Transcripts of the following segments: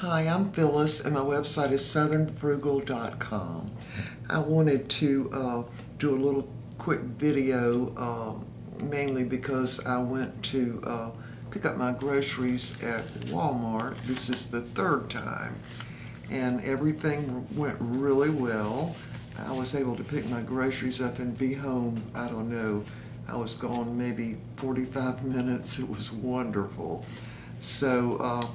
Hi, I'm Phyllis, and my website is southernfrugal.com. I wanted to do a little quick video, mainly because I went to pick up my groceries at Walmart. This is the third time, and everything went really well. I was able to pick my groceries up and be home, I don't know, I was gone maybe 45 minutes. It was wonderful. So,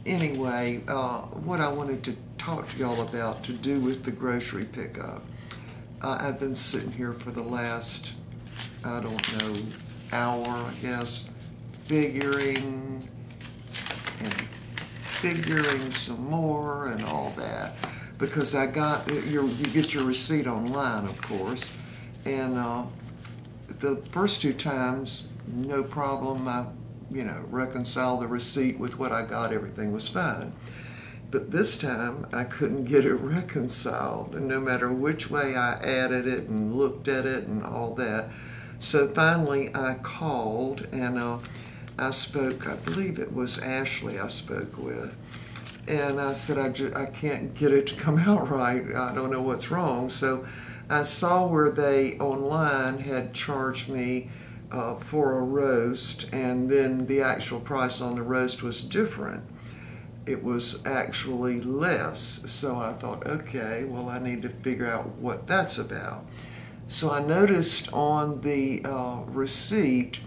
anyway, what I wanted to talk to y'all about to do with the grocery pickup. I've been sitting here for the last, I don't know, hour, I guess, figuring some more and all that, because I got you get your receipt online, of course, and the first two times, no problem. I reconcile the receipt with what I got, everything was fine. But this time, I couldn't get it reconciled, and no matter which way I added it and looked at it and all that. So finally, I called, and I spoke, I believe it was Ashley I spoke with, and I said, I can't get it to come out right, I don't know what's wrong. So I saw where they online had charged me for a roast, and then the actual price on the roast was different. It was actually less. So I thought, okay, well, I need to figure out what that's about. So I noticed on the receipt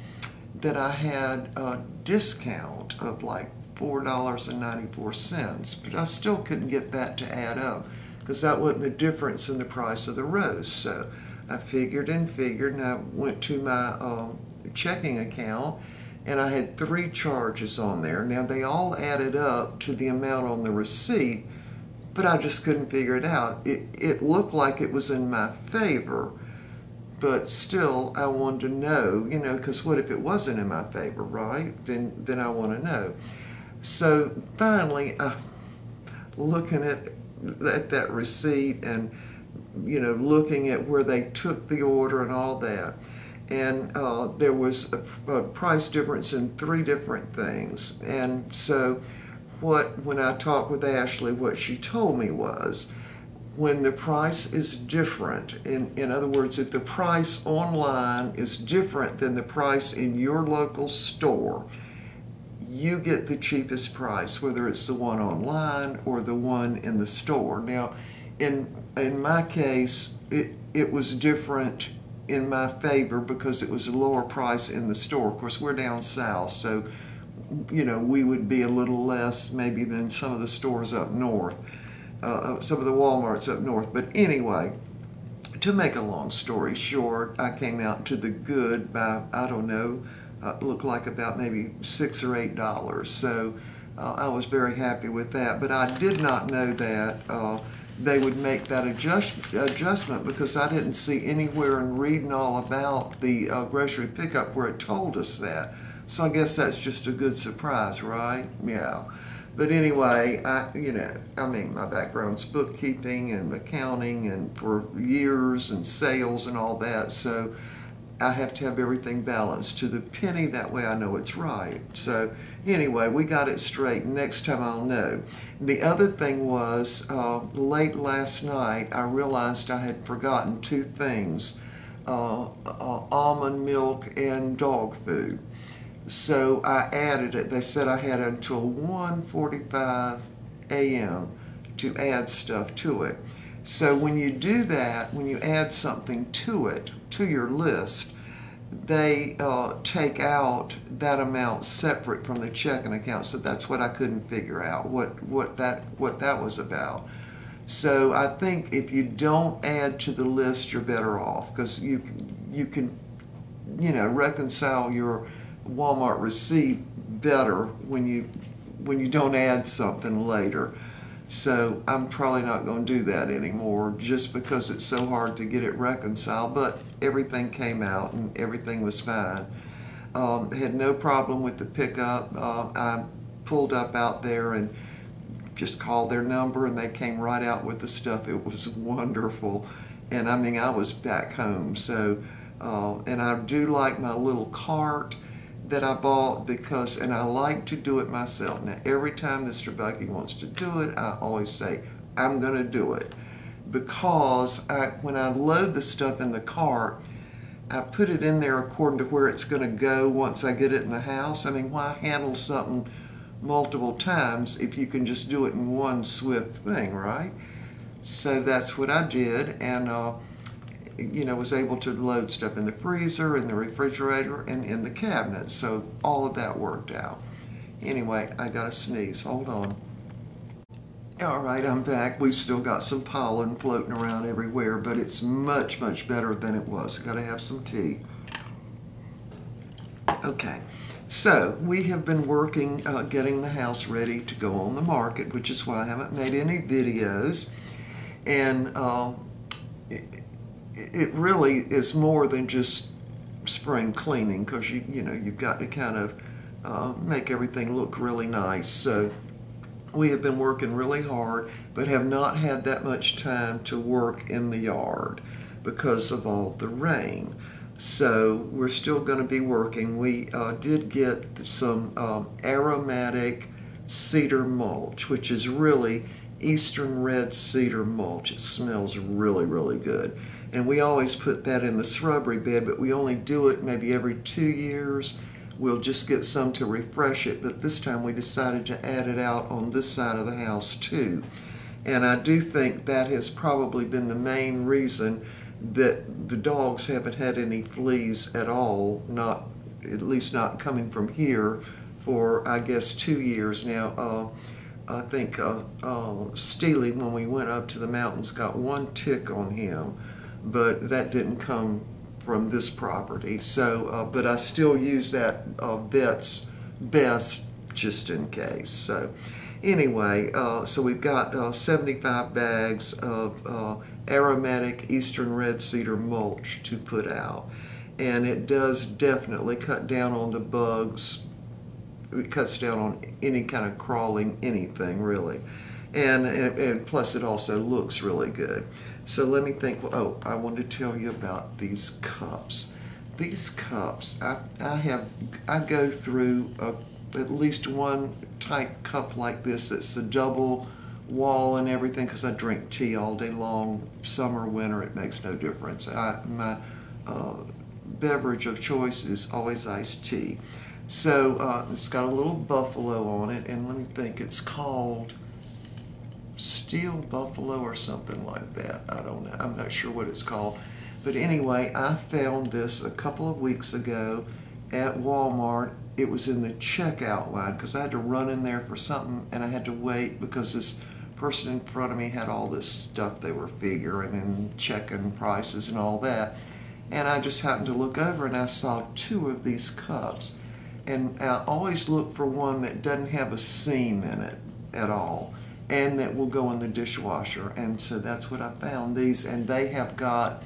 that I had a discount of like $4.94, but I still couldn't get that to add up, because that wasn't the difference in the price of the roast. So I figured and I went to my checking account, and I had 3 charges on there. Now, they all added up to the amount on the receipt, but I just couldn't figure it out. It looked like it was in my favor, but still I wanted to know, because what if it wasn't in my favor, right? Then I want to know. So finally, looking at that receipt and looking at where they took the order and all that, and there was a price difference in 3 different things. And so when I talked with Ashley, what she told me was, when the price is different, in other words, if the price online is different than the price in your local store, you get the cheapest price, whether it's the one online or the one in the store. Now, in my case, it was different in my favor because it was a lower price in the store. Of course, we're down south, so we would be a little less maybe than some of the stores up north, some of the Walmarts up north. But anyway, to make a long story short, I came out to the good by, I don't know, looked like about maybe $6 or $8. So I was very happy with that. But I did not know that they would make that adjustment, because I didn't see anywhere in reading all about the grocery pickup where it told us that. So I guess that's just a good surprise, right? Yeah. But anyway, my background's bookkeeping and accounting and for years, and sales and all that. So I have to have everything balanced to the penny, that way I know it's right. So anyway, we got it straight. Next time I'll know. The other thing was, late last night, I realized I had forgotten 2 things, almond milk and dog food. So I added it. They said I had until 1:45 a.m. to add stuff to it. So when you do that, when you add something to it, to your list, they take out that amount separate from the checking account. So that's what I couldn't figure out, what that was about. So I think if you don't add to the list, you're better off, because you can reconcile your Walmart receipt better when you don't add something later. So I'm probably not going to do that anymore, just because it's so hard to get it reconciled. But everything came out and everything was fine. Had no problem with the pickup. I pulled up out there and just called their number, and they came right out with the stuff. It was wonderful. And I was back home. So, and I do like my little cart that I bought because, and I like to do it myself. Now, every time Mr. Bucky wants to do it, I always say, I'm going to do it. Because when I load the stuff in the cart, I put it in there according to where it's going to go once I get it in the house. I mean, why handle something multiple times if you can just do it in one swift thing, right? So that's what I did, and was able to load stuff in the freezer, in the refrigerator, and in the cabinet. So all of that worked out. Anyway, I got a sneeze. Hold on. All right, I'm back. We've still got some pollen floating around everywhere, but it's much, much better than it was. Got to have some tea. Okay, so we have been working, getting the house ready to go on the market, which is why I haven't made any videos. And it really is more than just spring cleaning, because you've got to kind of make everything look really nice. So we have been working really hard, but have not had that much time to work in the yard because of all the rain. So we're still going to be working. We did get some Aromatic cedar mulch, which is really Eastern red cedar mulch. It smells really, really good. And we always put that in the shrubbery bed, but we only do it maybe every 2 years. We'll just get some to refresh it, but this time we decided to add it out on this side of the house too. And I do think that has probably been the main reason that the dogs haven't had any fleas at all, at least not coming from here for, I guess, 2 years now. I think Steely, when we went up to the mountains, got 1 tick on him, but that didn't come from this property. So, but I still use that Vet's Best just in case. So anyway, so we've got 75 bags of Aromatic Eastern Red Cedar mulch to put out. And it does definitely cut down on the bugs. It cuts down on any kind of crawling anything, really. And plus it also looks really good. So let me think. Oh, I wanted to tell you about these cups. These cups, I go through at least one type cup like this. It's a double wall and everything, because I drink tea all day long, summer, winter, it makes no difference. My beverage of choice is always iced tea. So it's got a little buffalo on it, and let me think, it's called Steel Buffalo or something like that. I don't know. I'm not sure what it's called. But anyway, I found this a couple of weeks ago at Walmart. It was in the checkout line because I had to run in there for something, and I had to wait because this person in front of me had all this stuff they were figuring and checking prices and all that. And I just happened to look over and I saw 2 of these cups. And I always look for one that doesn't have a seam in it at all, and that will go in the dishwasher. And so that's what I found, these. And they have got,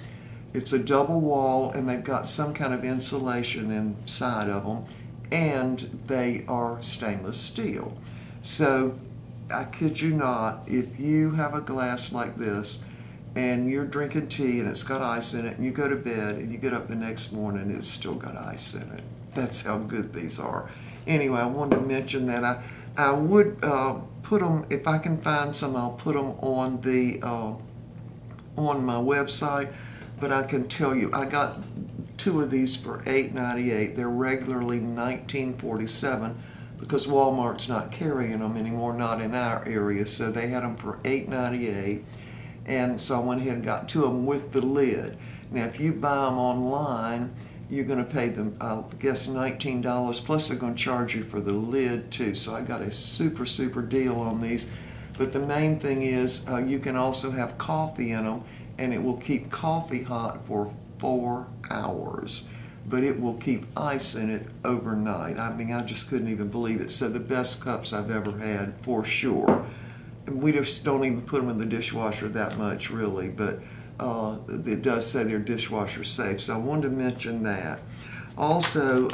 it's a double wall, and they've got some kind of insulation inside of them, and they are stainless steel. So I kid you not, if you have a glass like this and you're drinking tea and it's got ice in it, and you go to bed and you get up the next morning, it's still got ice in it. That's how good these are. Anyway, I wanted to mention that I would put them, if I can find some, I'll put them on the on my website. But I can tell you, I got 2 of these for $8.98. They're regularly $19.47 because Walmart's not carrying them anymore, not in our area. So they had them for $8.98, and so I went ahead and got 2 of them with the lid. Now, if you buy them online, you're going to pay them, I guess, $19, plus they're going to charge you for the lid too. So I got a super, super deal on these. But the main thing is you can also have coffee in them, and it will keep coffee hot for 4 hours. But it will keep ice in it overnight. I mean, I just couldn't even believe it. So the best cups I've ever had, for sure. And we just don't even put them in the dishwasher that much, really. But it does say they're dishwasher safe, so I wanted to mention that. Also,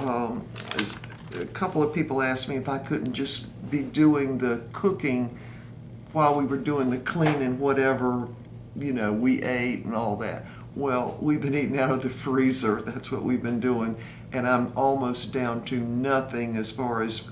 a couple of people asked me if I couldn't just be doing the cooking while we were doing the cleaning, whatever we ate and all that. Well, we've been eating out of the freezer. That's what we've been doing. And I'm almost down to nothing as far as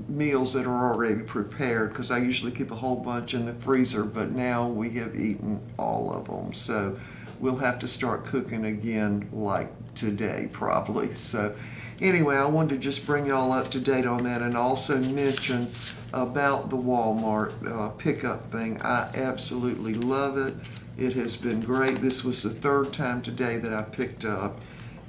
meals that are already prepared, because I usually keep a whole bunch in the freezer, but now we have eaten all of them. So we'll have to start cooking again like today probably. So anyway, I wanted to just bring y'all up to date on that, and also mention about the Walmart pickup thing. I absolutely love it. It has been great. This was the third time today that I picked up,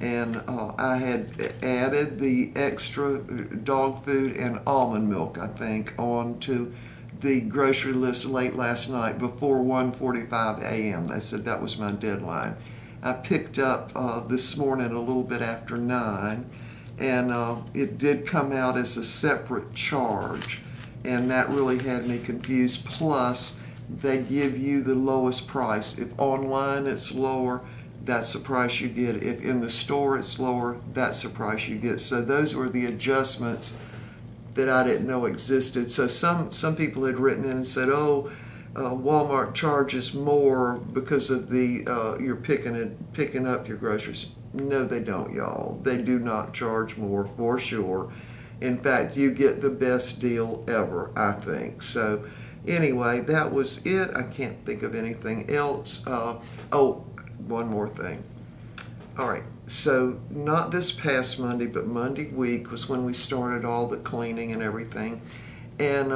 and I had added the extra dog food and almond milk, I think, onto the grocery list late last night before 1:45 a.m. They said that was my deadline. I picked up this morning a little bit after 9, and it did come out as a separate charge, and that really had me confused. Plus, they give you the lowest price. If online it's lower, that's the price you get. If in the store it's lower, that's the price you get. So those were the adjustments that I didn't know existed. So some people had written in and said, oh, Walmart charges more because of the you're picking up your groceries. No, they don't, y'all. They do not charge more, for sure. In fact, you get the best deal ever, I think. So anyway, that was it. I can't think of anything else. Oh, one more thing. All right, so not this past Monday, but Monday week was when we started all the cleaning and everything. And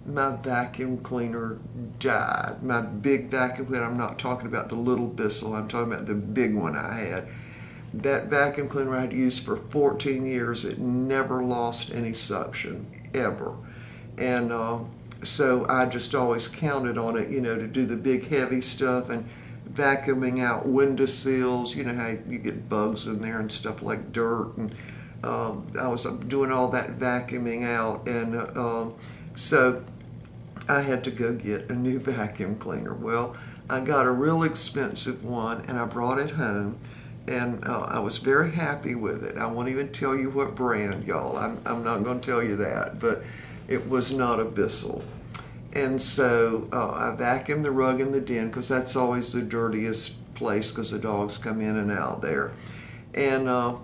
my vacuum cleaner died. My big vacuum cleaner, I'm not talking about the little Bissell, I'm talking about the big one I had. That vacuum cleaner I'd used for 14 years. It never lost any suction, ever. And so I just always counted on it, you know, to do the big heavy stuff and vacuuming out windowsills. You know how you get bugs in there and stuff like dirt. And I was doing all that vacuuming out. And so I had to go get a new vacuum cleaner. Well, I got a real expensive one, and I brought it home. And I was very happy with it. I won't even tell you what brand, y'all. I'm not going to tell you that, but it was not a Bissell. And so I vacuumed the rug in the den, because that's always the dirtiest place, because the dogs come in and out there. And I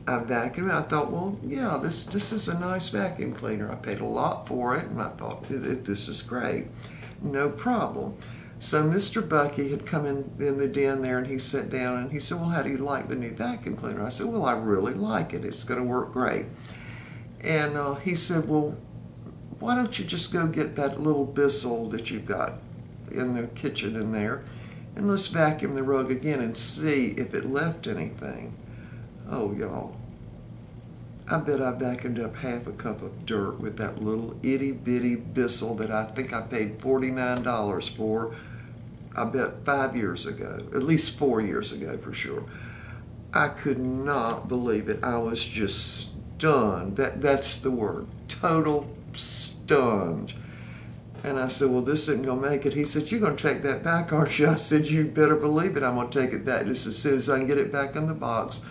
vacuumed. I thought, well, yeah, this is a nice vacuum cleaner. I paid a lot for it, and I thought, this is great. No problem. So Mr. Bucky had come in the den there, and he sat down and he said, well, how do you like the new vacuum cleaner? I said, well, I really like it. It's going to work great. And he said, well, why don't you just go get that little Bissell that you've got in the kitchen in there, and let's vacuum the rug again and see if it left anything. Oh, y'all, I bet I vacuumed up half a cup of dirt with that little itty-bitty Bissell that I think I paid $49 for, I bet 5 years ago, at least 4 years ago for sure. I could not believe it. I was just stunned. That's the word, total stunned. And I said, well, this isn't going to make it. He said, you're going to take that back, aren't you? I said, you better believe it. I'm going to take it back just as soon as I can get it back in the box.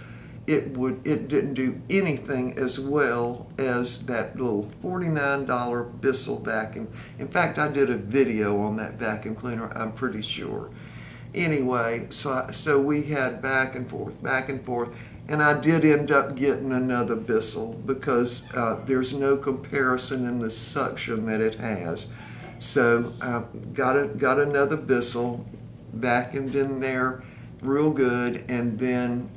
It didn't do anything as well as that little $49 Bissell vacuum. In fact, I did a video on that vacuum cleaner, I'm pretty sure. Anyway, so we had back and forth, and I did end up getting another Bissell, because there's no comparison in the suction that it has. So I got another Bissell, vacuumed in there real good, and then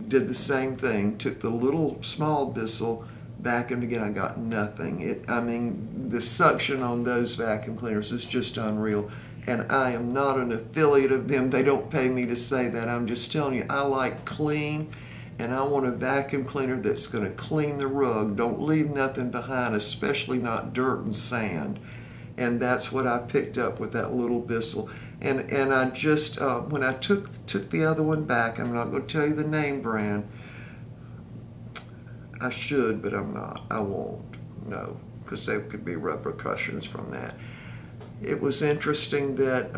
did the same thing. Took the little small Bissell, vacuumed again. I got nothing. I mean, the suction on those vacuum cleaners is just unreal. And I am not an affiliate of them. They don't pay me to say that. I'm just telling you, I like clean, and I want a vacuum cleaner that's going to clean the rug. Don't leave nothing behind, especially not dirt and sand. And that's what I picked up with that little Bissell. And I just, when I took the other one back, I'm not going to tell you the name brand. I should, but I'm not. I won't. No, because there could be repercussions from that. It was interesting that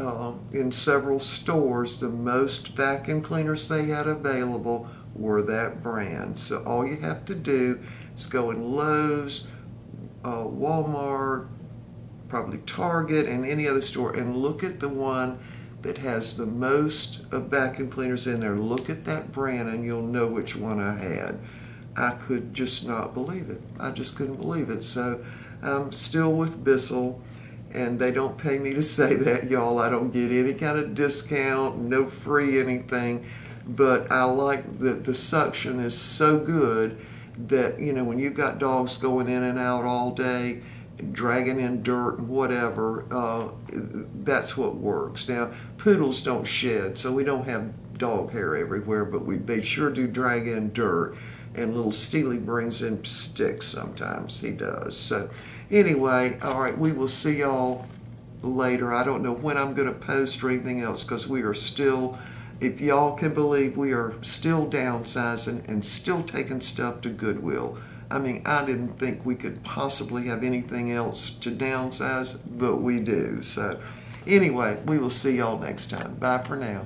in several stores, the most vacuum cleaners they had available were that brand. So all you have to do is go in Lowe's, Walmart, probably Target, and any other store, and look at the one that has the most vacuum cleaners in there. Look at that brand and you'll know which one I had. I could just not believe it. I just couldn't believe it. So I'm still with Bissell, and they don't pay me to say that, y'all. I don't get any kind of discount, no free anything, but I like that the suction is so good that, you know, when you've got dogs going in and out all day, dragging in dirt and whatever, that's what works. Now, poodles don't shed, so we don't have dog hair everywhere, but they sure do drag in dirt, and little Steely brings in sticks sometimes. He does. So anyway, all right, we will see y'all later. I don't know when I'm going to post or anything else, because we are still, if y'all can believe, we are still downsizing and still taking stuff to Goodwill. I mean, I didn't think we could possibly have anything else to downsize, but we do. So anyway, we will see y'all next time. Bye for now.